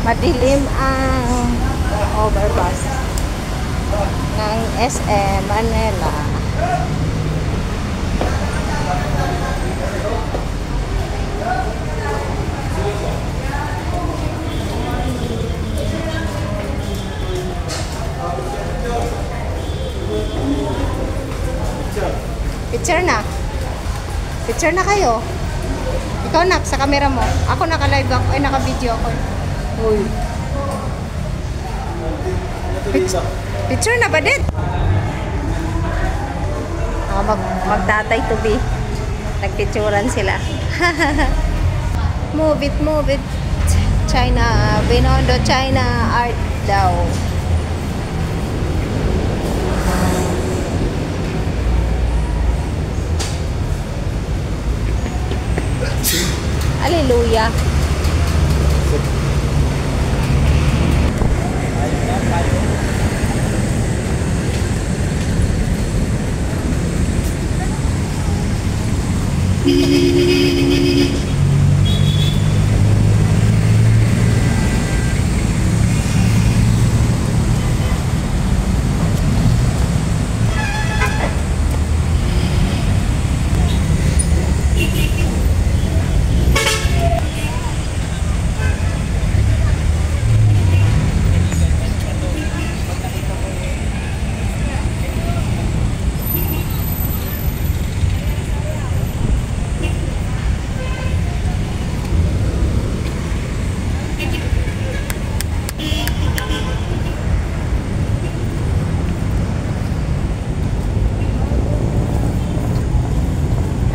Madilim ang overpass ng SM Manila. Picture na. Picture na kayo. Ikaw nak sa camera mo. Ako naka-live ako. Ay, naka-video ako. Uy. Picture na ba din? Magtatay to be. Nagpicturan sila. Move it, move it. China. Binondo China art daw. Hallelujah.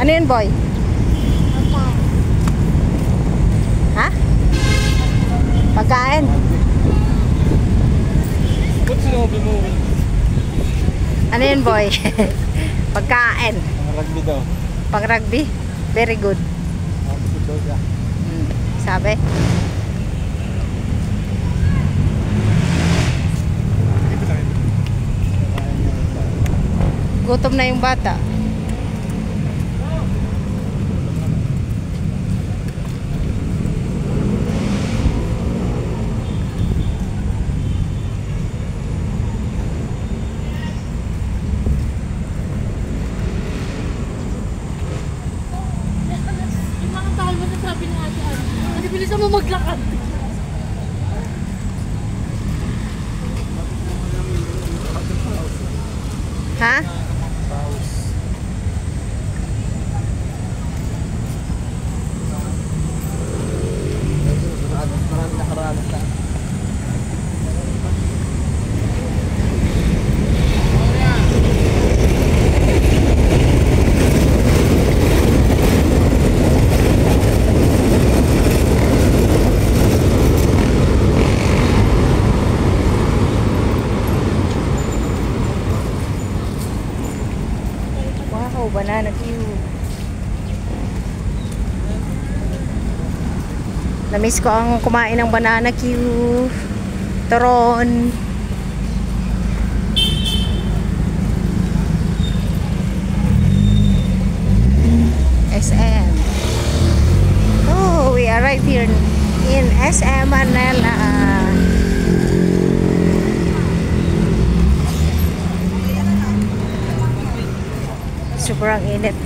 Ano yun, boy? Ha? Pagkain? Ano yun, boy? Pagkain. Pang rugby daw. Pang rugby? Very good. Sabi? Gutom na yung bata. Bilisan mo maglakad. Ha? Marami nakaranas na. Banana cue. Namiss ko ang kumain ng banana cue. Turon. SM. Oh, we arrived here in SM Manila. Sobrang init.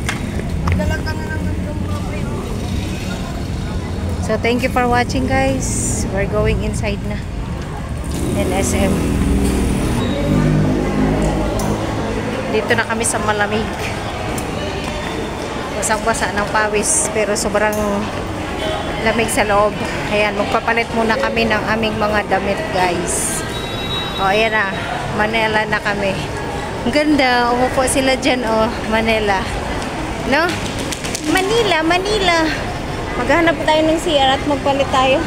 So thank you for watching, guys. We're going inside na in SM. Dito na kami sa malamig. Basang-basa ng pawis pero sobrang lamig sa loob. Ayan, magpapalit muna kami ng aming mga damit, guys. O ayan na, Manila na kami. Ang ganda, umupo sila dyan, oh, Manila. No? Manila, Manila. Maghanap tayo ng CR at magpalit tayo.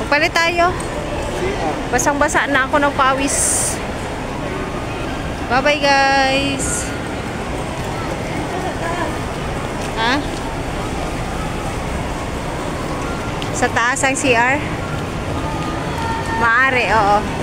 Magpalit tayo. Basang-basa na ako ng pawis. Bye-bye, guys. Ha? Sa taas ang CR? Maaari, oo.